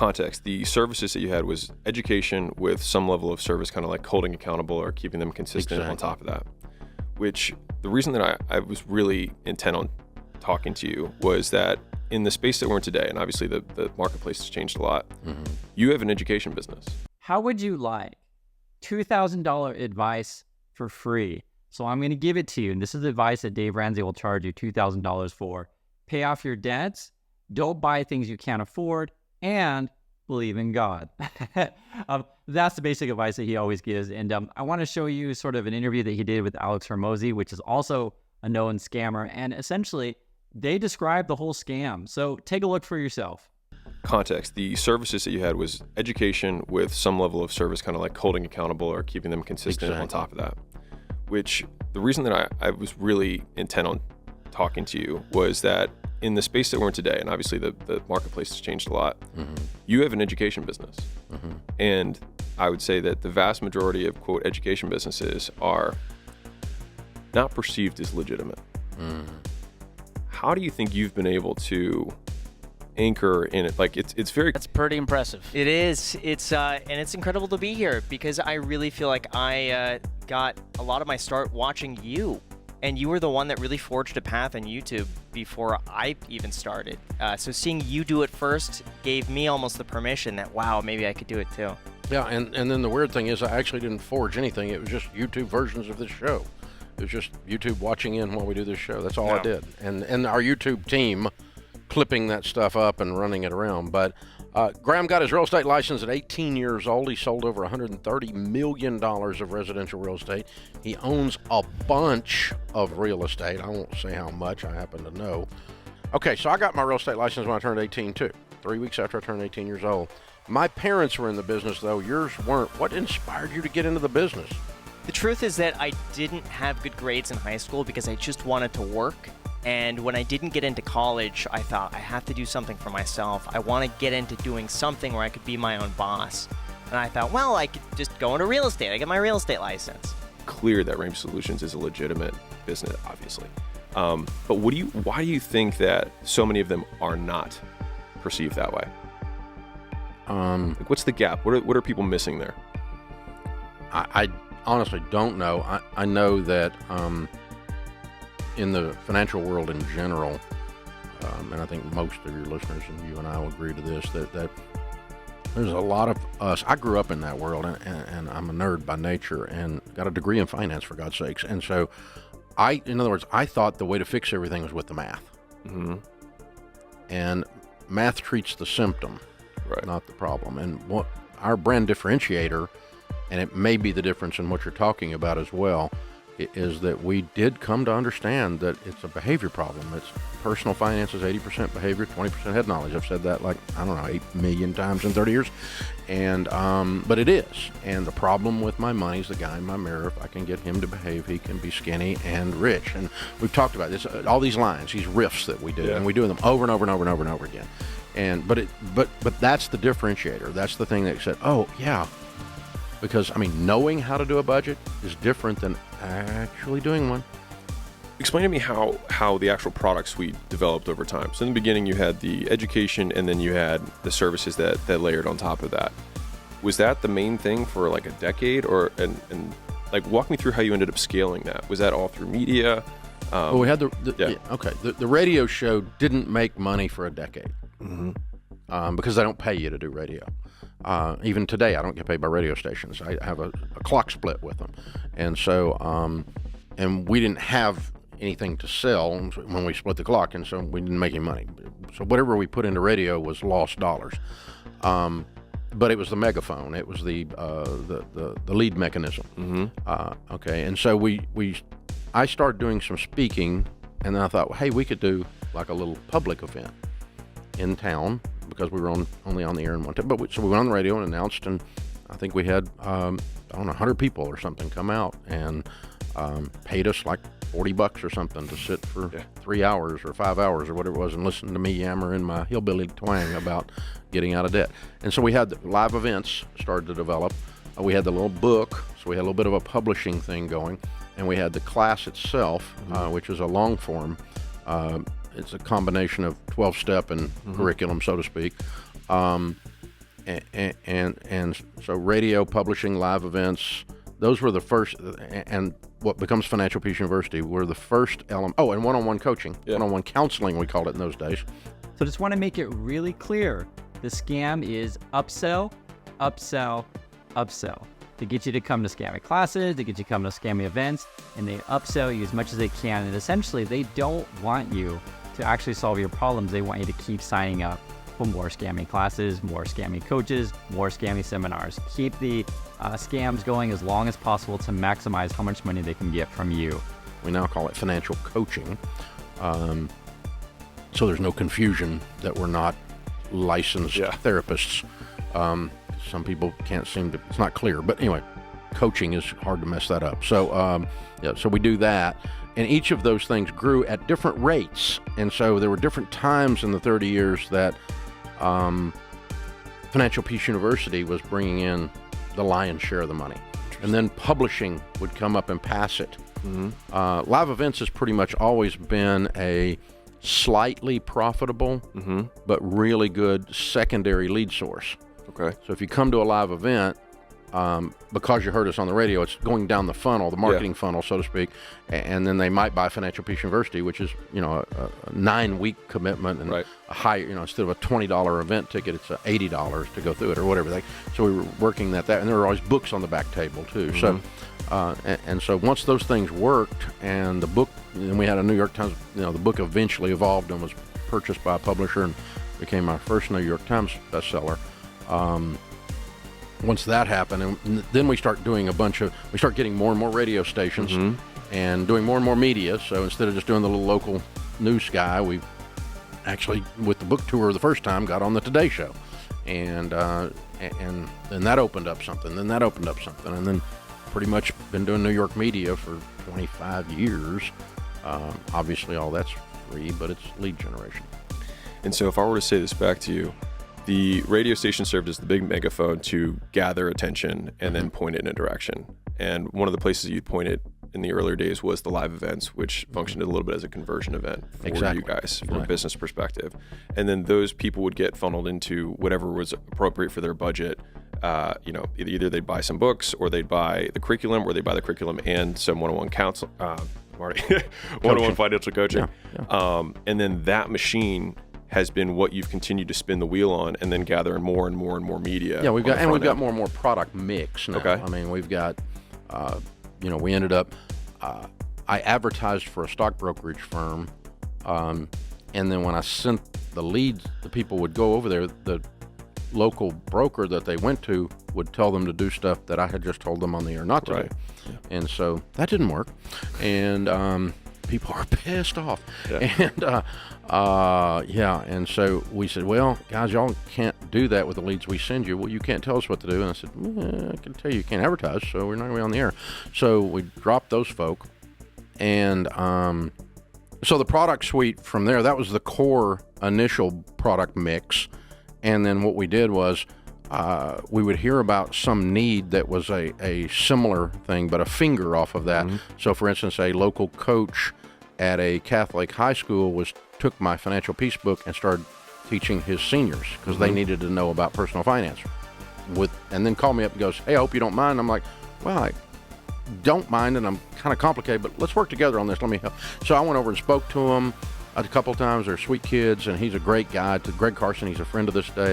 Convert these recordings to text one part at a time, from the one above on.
Context, the services that you had was education with some level of service, kind of like holding accountable or keeping them consistent on top of that. Which the reason that I was really intent on talking to you was that in the space that we're in today, and obviously the marketplace has changed a lot, you have an education business. How would you like $2,000 advice for free? So I'm going to give it to you. And this is advice that Dave Ramsey will charge you $2,000 for. Pay off your debts, don't buy things you can't afford, and believe in God. That's the basic advice that he always gives. And I want to show you sort of an interview that he did with Alex Hormozi, which is also a known scammer. And essentially, they describe the whole scam. So take a look for yourself. Context, the services that you had was education with some level of service, kind of like holding accountable or keeping them consistent on top of that. Which the reason that I was really intent on talking to you was that in the space that we're in today, and obviously the marketplace has changed a lot, you have an education business. And I would say that the vast majority of, quote, education businesses are not perceived as legitimate. How do you think you've been able to anchor in it? Like it's very... That's pretty impressive. It is. It's and it's incredible to be here because I really feel like I got a lot of my start watching you. And you were the one that really forged a path on YouTube before I even started. So seeing you do it first gave me almost the permission that, wow, maybe I could do it too. Yeah, and then the weird thing is I actually didn't forge anything. It was just YouTube versions of this show. It was just YouTube watching in while we do this show. That's all I did. And our YouTube team clipping that stuff up and running it around. But Graham got his real estate license at 18 years old. He sold over $130 million of residential real estate. He owns a bunch of real estate. I won't say how much. I happen to know. Okay, so I got my real estate license when I turned 18 too. 3 weeks after I turned 18 years old. My parents were in the business though. Yours weren't. What inspired you to get into the business? The truth is that I didn't have good grades in high school because I just wanted to work. And when I didn't get into college, I thought I have to do something for myself. I want to get into doing something where I could be my own boss. And I thought, well, I could just go into real estate. I get my real estate license. Clear that Ramsey Solutions is a legitimate business, obviously. But why do you think that so many of them are not perceived that way? Like what's the gap? What are people missing there? I honestly don't know. I know that in the financial world in general, and I think most of your listeners and you and I will agree to this, that there's a lot of us. I grew up in that world, and I'm a nerd by nature and got a degree in finance, for God's sakes. And so in other words, I thought the way to fix everything was with the math. And math treats the symptom, not the problem. And what our brand differentiator, and it may be the difference in what you're talking about as well, is that we did come to understand that it's a behavior problem. It's personal finance is 80% behavior, 20% head knowledge. I've said that 8 million times in 30 years. And but it is. And the problem with my money is the guy in my mirror. If I can get him to behave, he can be skinny and rich. And we've talked about this, all these lines, these riffs that we do, and we do them over and over and over and over and over again. And but that's the differentiator. That's the thing that said, oh yeah. Because, knowing how to do a budget is different than actually doing one. Explain to me how the actual product suite developed over time. So in the beginning, you had the education, and then you had the services that layered on top of that. Was that the main thing for like a decade? And walk me through how you ended up scaling that. Was that all through media? Well, we had the radio show didn't make money for a decade because they don't pay you to do radio. Even today, I don't get paid by radio stations. I have a clock split with them. And so, and we didn't have anything to sell when we split the clock, and so we didn't make any money. So whatever we put into radio was lost dollars. But it was the megaphone. It was the lead mechanism. Okay, and so I started doing some speaking, and then I thought, well, hey, we could do like a little public event in town, because we were only on the air in one time. So we went on the radio and announced, and I think we had 100 people or something come out and paid us like $40 or something to sit for 3 hours or 5 hours or whatever it was and listen to me yammer in my hillbilly twang about getting out of debt. And so we had the live events started to develop. We had the little book, so we had a little bit of a publishing thing going, and we had the class itself, which is a long form. It's a combination of 12-step and curriculum, so to speak. And so radio, publishing, live events, those were the first, and what becomes Financial Peace University were the first element. Oh, and one-on-one coaching, one-on-one counseling, we called it in those days. So just want to make it really clear. The scam is upsell, upsell, upsell. To get you to come to scammy classes, to get you to come to scammy events, and they upsell you as much as they can. And essentially, they don't want you to actually solve your problems. They want you to keep signing up for more scammy classes, more scammy coaches, more scammy seminars. Keep the scams going as long as possible to maximize how much money they can get from you. We now call it financial coaching. So there's no confusion that we're not licensed therapists. Some people can't seem to, it's not clear, but anyway, coaching is hard to mess that up. So, so we do that. And each of those things grew at different rates. And so there were different times in the 30 years that Financial Peace University was bringing in the lion's share of the money. And then publishing would come up and pass it. Live events has pretty much always been a slightly profitable, but really good secondary lead source. Okay. So if you come to a live event, because you heard us on the radio, it's going down the funnel, the marketing funnel, so to speak, and then they might buy Financial Peace University, which is, a 9-week commitment and a higher, instead of a $20 event ticket, it's $80 to go through it or whatever. So we were working that, and there were always books on the back table too. So, and so once those things worked, and the book, and we had a New York Times, the book eventually evolved and was purchased by a publisher and became our first New York Times bestseller. Once that happened, and then we start doing we start getting more and more radio stations and doing more and more media. So instead of just doing the little local news guy, we actually, with the book tour the first time, got on the Today Show. And then that opened up something, and then pretty much been doing New York media for 25 years. Obviously all that's free, but it's lead generation. And so if I were to say this back to you, the radio station served as the big megaphone to gather attention and then point it in a direction. And one of the places you'd point it in the earlier days was the live events, which functioned a little bit as a conversion event for you guys from a business perspective. And then those people would get funneled into whatever was appropriate for their budget. Either they'd buy some books, or they'd buy the curriculum, or they'd buy the curriculum and some one-on-one counsel, one-on-one financial coaching. And then that machine has been what you've continued to spin the wheel on, and then gather more and more and more media. Yeah, we've got more and more product mix now. Okay. I mean, we've got, we ended up, I advertised for a stock brokerage firm, and then when I sent the leads, the people would go over there, the local broker that they went to would tell them to do stuff that I had just told them on the air not to do. Yeah. And so that didn't work. And people are pissed off. Yeah. And so we said, well, guys, y'all can't do that with the leads we send you. Well, you can't tell us what to do. And I said, I can tell you can't advertise, so we're not going to be on the air. So we dropped those folk. And so the product suite from there, that was the core initial product mix. And then what we did was we would hear about some need that was a similar thing, but a finger off of that. So, for instance, a local coach at a Catholic high school took my Financial Peace book and started teaching his seniors because they needed to know about personal finance. And then called me up and goes, hey, I hope you don't mind. I'm like, well, I don't mind, and I'm kind of complicated, but let's work together on this. Let me help. So I went over and spoke to him a couple times. They're sweet kids, and he's a great guy. To Greg Carson, he's a friend of this day.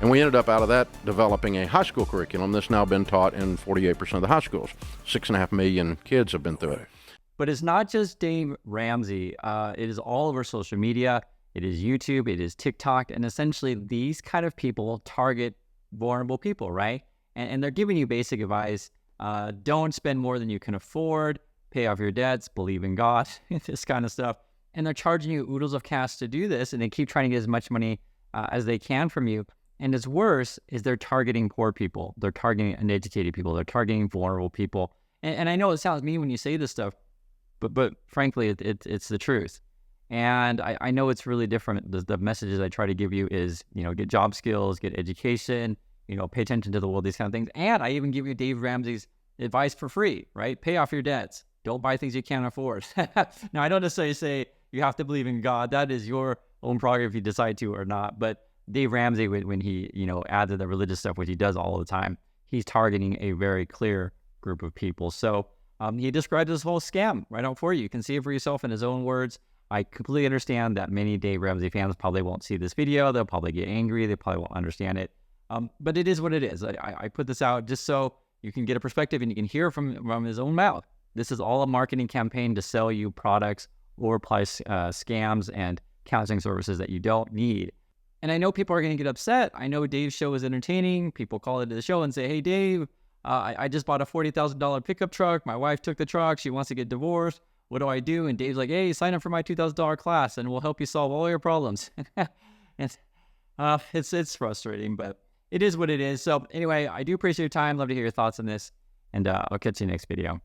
And we ended up out of that developing a high school curriculum that's now been taught in 48% of the high schools. 6.5 million kids have been through it. But it's not just Dave Ramsey. It is all over social media. It is YouTube. It is TikTok. And essentially, these kind of people target vulnerable people, right? And they're giving you basic advice. Don't spend more than you can afford. Pay off your debts. Believe in God. This kind of stuff. And they're charging you oodles of cash to do this. And they keep trying to get as much money as they can from you. And what's worse is they're targeting poor people. They're targeting uneducated people. They're targeting vulnerable people. And I know it sounds mean when you say this stuff, but frankly, it's the truth. And I know it's really different. The messages I try to give you is, get job skills, get education, pay attention to the world, these kind of things. And I even give you Dave Ramsey's advice for free, right? Pay off your debts. Don't buy things you can't afford. Now, I don't necessarily say you have to believe in God. That is your own prerogative if you decide to or not. But Dave Ramsey, when he, added the religious stuff, which he does all the time, he's targeting a very clear group of people. So he described this whole scam right out for you. You can see it for yourself in his own words. I completely understand that many Dave Ramsey fans probably won't see this video. They'll probably get angry. They probably won't understand it. But it is what it is. I put this out just so you can get a perspective and you can hear from his own mouth. This is all a marketing campaign to sell you products or price scams and counseling services that you don't need. And I know people are going to get upset. I know Dave's show is entertaining. People call into the show and say, hey, Dave, I just bought a $40,000 pickup truck. My wife took the truck. She wants to get divorced. What do I do? And Dave's like, hey, sign up for my $2,000 class and we'll help you solve all your problems. And it's frustrating, but it is what it is. So anyway, I do appreciate your time. Love to hear your thoughts on this. And I'll catch you next video.